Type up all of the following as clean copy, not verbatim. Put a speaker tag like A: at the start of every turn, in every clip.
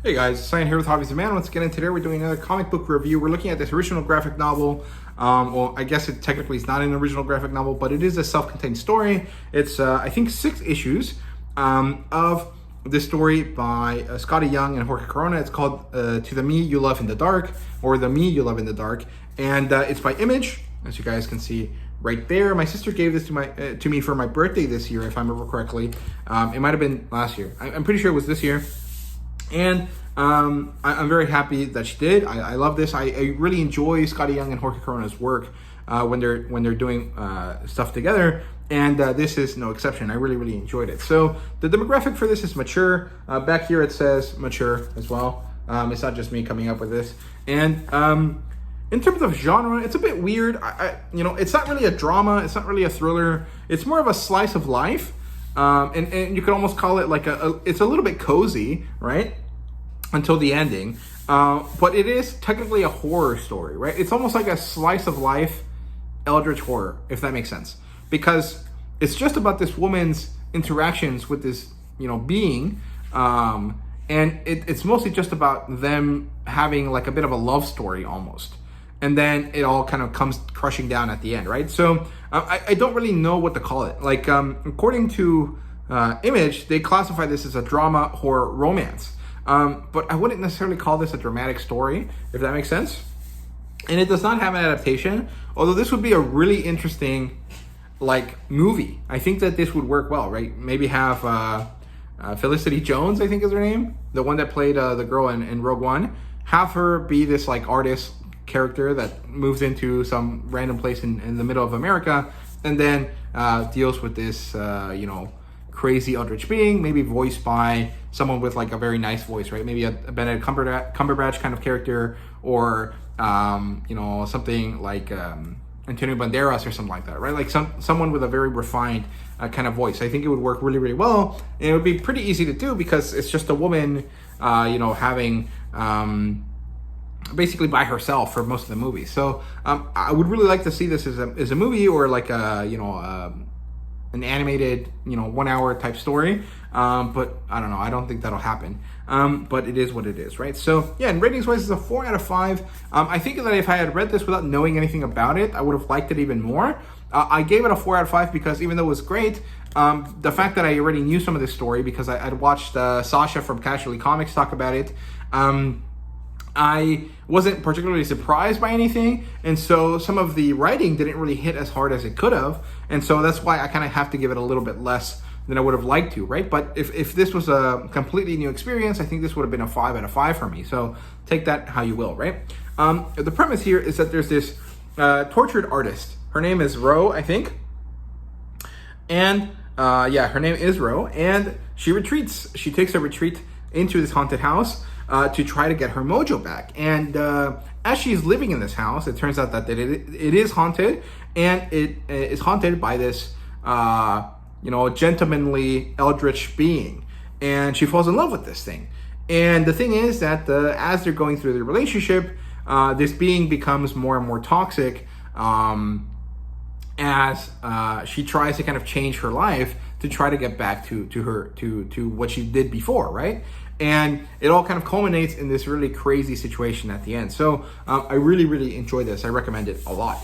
A: Hey guys, Cyan here with HobbiesofaMan. Once again, and today we're doing another comic book review. We're looking at this original graphic novel. Well, I guess it technically is not an original graphic novel, but it is a self-contained story. It's, I think, 6 issues of this story by Scottie Young and Jorge Corona. It's called To the Me You Love in the Dark, or The Me You Love in the Dark. And it's by Image, as you guys can see right there. My sister gave this to me for my birthday this year, if I remember correctly. It might have been last year. I'm pretty sure it was this year. And I'm very happy that she did. I love this. I really enjoy Scottie Young and Jorge Corona's work when they're doing stuff together, and this is no exception. I really enjoyed it. So the demographic for this is mature. Back here it says mature as well. It's not just me coming up with this. And in terms of genre, it's a bit weird. It's not really a drama. It's not really a thriller. It's more of a slice of life. And you could almost call it like it's a little bit cozy, right? Until the ending. But it is technically a horror story, right? It's almost like a slice of life eldritch horror, if that makes sense. Because it's just about this woman's interactions with this, being. And it's mostly just about them having like a bit of a love story almost. And then it all kind of comes crushing down at the end, right? So I don't really know what to call it. Like, according to Image, they classify this as a drama, horror, romance. But I wouldn't necessarily call this a dramatic story, if that makes sense. And it does not have an adaptation, although this would be a really interesting, movie. I think that this would work well, right? Maybe have Felicity Jones, I think is her name, the one that played the girl in Rogue One. Have her be this, artist character that moves into some random place in the middle of America, and then deals with this, crazy eldritch being, maybe voiced by someone with a very nice voice, right? Maybe a Benedict Cumberbatch kind of character, or something like Antonio Banderas or something like that, right? Like someone with a very refined kind of voice. I think it would work really well, and it would be pretty easy to do because it's just a woman, having basically by herself for most of the movie. So I would really like to see this as a movie, or an animated 1 hour type story, but I don't know, I don't think that'll happen, but it is what it is, right? So yeah, and ratings wise, it's a 4 out of 5. I think that if I had read this without knowing anything about it, I would have liked it even more. I gave it a 4 out of 5 because even though it was great, the fact that I already knew some of this story because I'd watched Sasha from Casually Comics talk about it, I wasn't particularly surprised by anything, and so some of the writing didn't really hit as hard as it could have, and so that's why I kind of have to give it a little bit less than I would have liked to, right? But if this was a completely new experience, I think this would have been a 5 out of 5 for me, so take that how you will, right? The premise here is that there's this tortured artist. Her name is Ro, I think, and her name is Ro, and she takes a retreat into this haunted house to try to get her mojo back. And as she's living in this house, it turns out that it is haunted, and it is haunted by this, gentlemanly eldritch being. And she falls in love with this thing. And the thing is that as they're going through the relationship, this being becomes more and more toxic as she tries to kind of change her life to try to get back to what she did before, right? And it all kind of culminates in this really crazy situation at the end. So I really enjoy this. I recommend it a lot.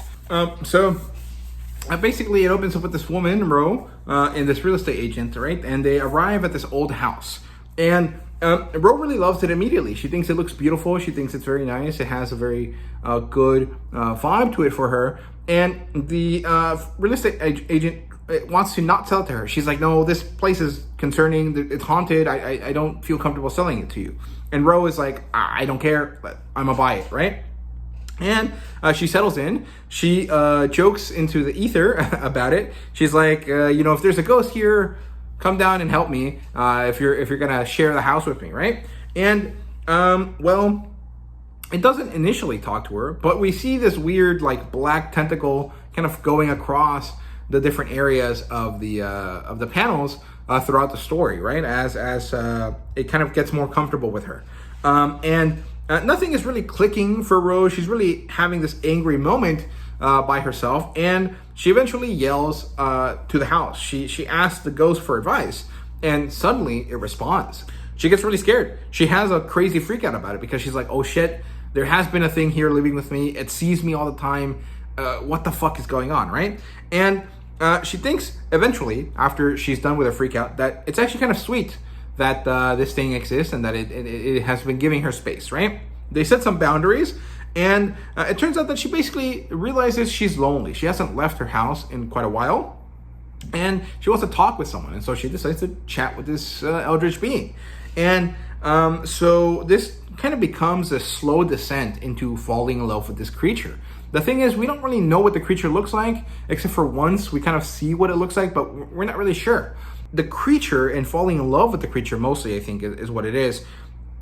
A: Basically, it opens up with this woman, Ro, and this real estate agent, right? And they arrive at this old house. And Ro really loves it immediately. She thinks it looks beautiful. She thinks it's very nice. It has a very good vibe to it for her. And the real estate agent wants to not sell it to her. She's like, no, this place is concerning. It's haunted. I don't feel comfortable selling it to you. And Ro is like, I don't care, but I'm gonna buy it, right? And she settles in. She jokes into the ether about it. She's like, if there's a ghost here, come down and help me. If you're gonna share the house with me, right? And it doesn't initially talk to her, but we see this weird black tentacle kind of going across the different areas of the panels throughout the story, right? As it kind of gets more comfortable with her, and nothing is really clicking for Rose. She's really having this angry moment by herself, and she eventually yells to the house. She asks the ghost for advice, and suddenly it responds. she gets really scared. She has a crazy freak out about it because she's like, oh shit, there has been a thing here living with me. It sees me all the time. What the fuck is going on, right? And she thinks eventually, after she's done with her freak out, that it's actually kind of sweet that this thing exists and that it has been giving her space, right? They set some boundaries, and it turns out that she basically realizes she's lonely. She hasn't left her house in quite a while, and she wants to talk with someone, and so she decides to chat with this eldritch being. And so this kind of becomes a slow descent into falling in love with this creature. The thing is, we don't really know what the creature looks like, except for once we kind of see what it looks like, but we're not really sure. The creature and falling in love with the creature, mostly, I think, is what it is,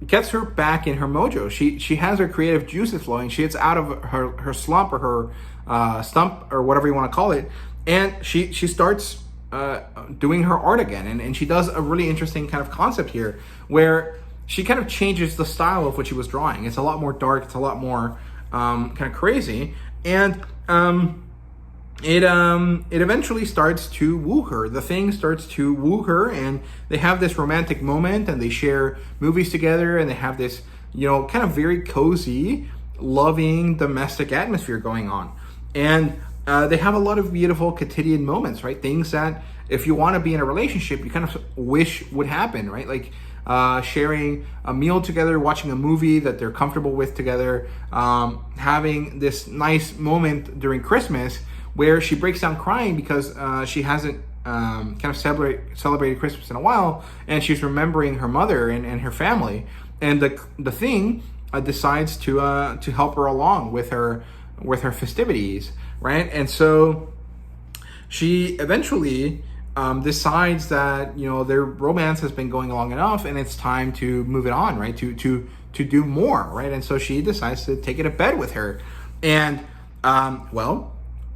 A: gets her back in her mojo. She has her creative juices flowing. She gets out of her slump or her stump or whatever you want to call it, and she starts doing her art again. And she does a really interesting kind of concept here where she kind of changes the style of what she was drawing. It's a lot more dark. It's a lot more kind of crazy, and it eventually starts to woo her. The thing starts to woo her, and they have this romantic moment, and they share movies together, and they have this, kind of very cozy, loving, domestic atmosphere going on. And they have a lot of beautiful quotidian moments, right? Things that if you want to be in a relationship, you kind of wish would happen, right? Like sharing a meal together, watching a movie that they're comfortable with together, having this nice moment during Christmas where she breaks down crying because she hasn't kind of celebrated Christmas in a while, and she's remembering her mother and her family. And the thing decides to help her along with her festivities, right? And so she eventually decides that their romance has been going long enough, and it's time to move it on, right? To do more, right? And so she decides to take it to bed with her, and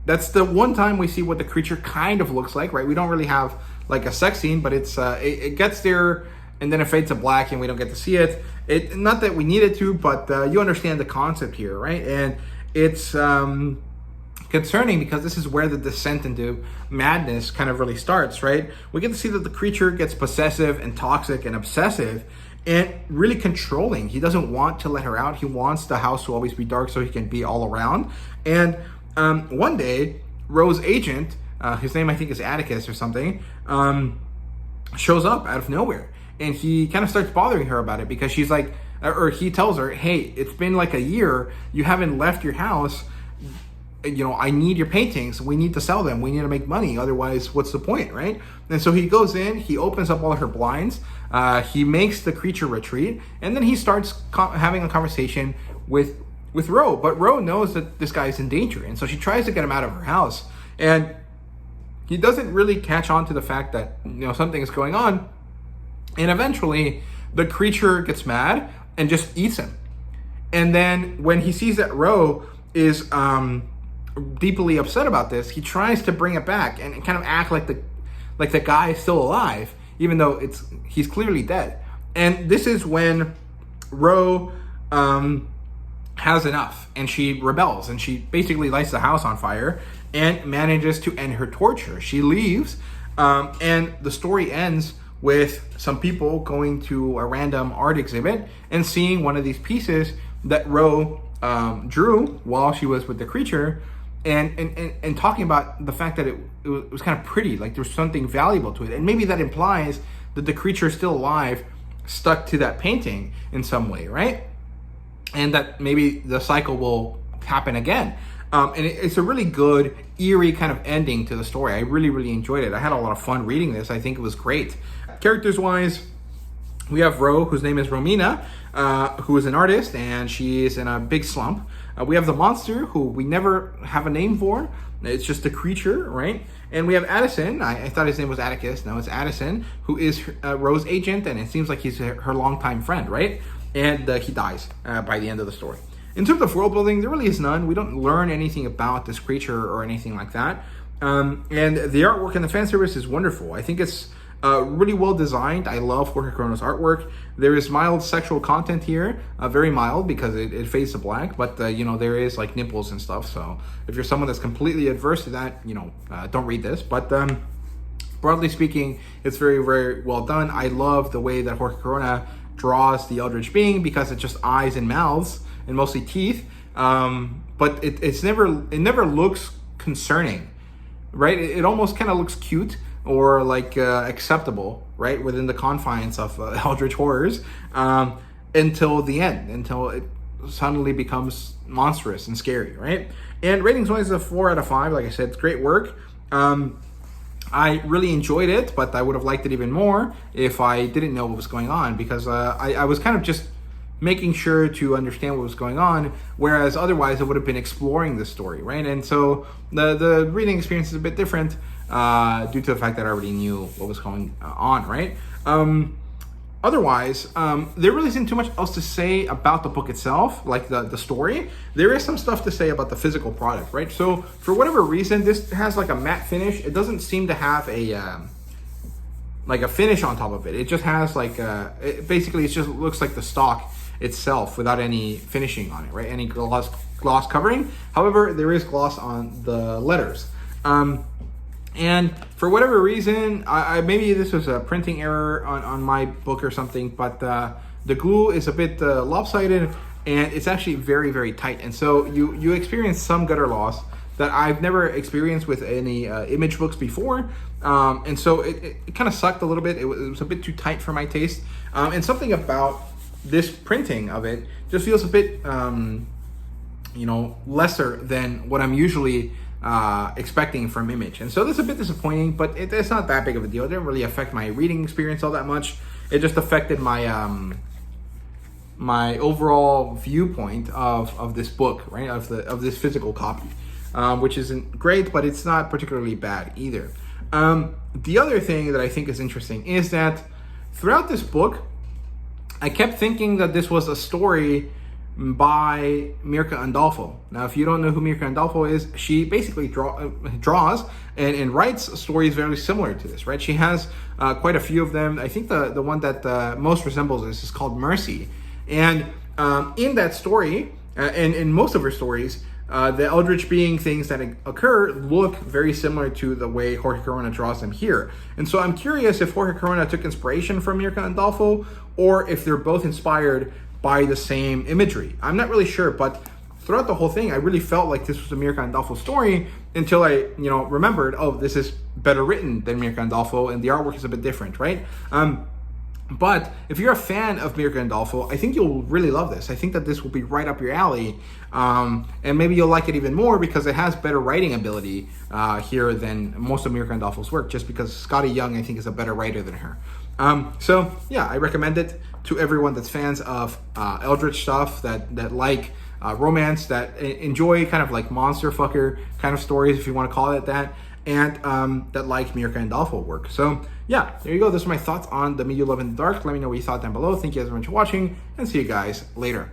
A: that's the one time we see what the creature kind of looks like, right? We don't really have like a sex scene, but it's it gets there, and then it fades to black, and we don't get to see it. Not that we needed to, but you understand the concept here, right? And it's concerning because this is where the descent into madness kind of really starts, right? We get to see that the creature gets possessive and toxic and obsessive and really controlling. He doesn't want to let her out. He wants the house to always be dark so he can be all around. And one day, Ro's agent, his name I think is Atticus or something, shows up out of nowhere, and he kind of starts bothering her about it because she's like, or he tells her, hey, it's been like a year, you haven't left your house, I need your paintings. We need to sell them. We need to make money. Otherwise, what's the point, right? And so he goes in, he opens up all of her blinds, he makes the creature retreat, and then he starts having a conversation with Ro. But Ro knows that this guy is in danger, and so she tries to get him out of her house. And he doesn't really catch on to the fact that, something is going on. And eventually, the creature gets mad and just eats him. And then when he sees that Ro is deeply upset about this, he tries to bring it back and kind of act like the guy is still alive, even though he's clearly dead. And this is when Ro has enough, and she rebels, and she basically lights the house on fire and manages to end her torture. She leaves, and the story ends with some people going to a random art exhibit and seeing one of these pieces that Ro drew while she was with the creature, and talking about the fact that it was kind of pretty, like there was something valuable to it. And maybe that implies that the creature is still alive, stuck to that painting in some way, right? And that maybe the cycle will happen again. And it's a really good, eerie kind of ending to the story. I really, really enjoyed it. I had a lot of fun reading this. I think it was great. Characters-wise, we have Ro, whose name is Romina, who is an artist, and she is in a big slump. We have the monster, who we never have a name for. It's just a creature, right? And we have Addison. I thought his name was Atticus. No, it's Addison, who is Ro's agent, and it seems like he's her longtime friend, right? And he dies by the end of the story. In terms of world building, there really is none. We don't learn anything about this creature or anything like that. And the artwork and the fan service is wonderful. I think it's really well designed. I love Jorge Corona's artwork. There is mild sexual content here, very mild because it fades to black, but there is like nipples and stuff. So if you're someone that's completely adverse to that, don't read this. But Broadly speaking, it's very, very well done. I love the way that Jorge Corona draws the Eldritch Being because it's just eyes and mouths and mostly teeth. But it never looks concerning, right? It almost kind of looks cute or like acceptable, right, within the confines of Eldritch horrors, until the end, until it suddenly becomes monstrous and scary, right? And ratings-wise, is a 4 out of 5. Like I said, it's great work. I really enjoyed it, but I would have liked it even more if I didn't know what was going on, because I was kind of just making sure to understand what was going on, whereas otherwise I would have been exploring the story, right? And so the reading experience is a bit different due to the fact that I already knew what was going on, right? Otherwise, there really isn't too much else to say about the book itself, like the story. There is some stuff to say about the physical product, right? So for whatever reason, this has like a matte finish. It doesn't seem to have a finish on top of it. It just has like basically it just looks like the stock itself without any finishing on it, right? Any gloss covering. However, there is gloss on the letters. And for whatever reason, maybe this was a printing error on my book or something, but the glue is a bit lopsided, and it's actually very, very tight. And so you experience some gutter loss that I've never experienced with any image books before. And so it kind of sucked a little bit. It was a bit too tight for my taste. And something about this printing of it just feels a bit, lesser than what I'm usually expecting from Image. And so this is a bit disappointing, but it's not that big of a deal. It didn't really affect my reading experience all that much. It just affected my my overall viewpoint of this book, right? Of this physical copy, which isn't great, but it's not particularly bad either. The other thing that I think is interesting is that throughout this book, I kept thinking that this was a story by Mirka Andolfo. Now, if you don't know who Mirka Andolfo is, she basically draws and writes stories very similar to this, right? She has quite a few of them. I think the one that most resembles this is called Mercy. And in that story, and in most of her stories, the Eldritch Being things that occur look very similar to the way Jorge Corona draws them here. And so I'm curious if Jorge Corona took inspiration from Mirka Andolfo, or if they're both inspired by the same imagery. I'm not really sure, but throughout the whole thing, I really felt like this was a Mirka Andolfo story until I, remembered, oh, this is better written than Mirka Andolfo, and the artwork is a bit different, right? But if you're a fan of Mirka Andolfo, I think you'll really love this. I think that this will be right up your alley, and maybe you'll like it even more because it has better writing ability here than most of Mirka Andolfo's work, just because Skottie Young, I think, is a better writer than her. So yeah, I recommend it to everyone that's fans of Eldritch stuff, that like romance, that enjoy kind of like monster fucker kind of stories, if you want to call it that, and that like Mirka Andolfo work. So yeah, there you go. Those are my thoughts on The Me You Love in the Dark. Let me know what you thought down below. Thank you guys very much for watching, and see you guys later.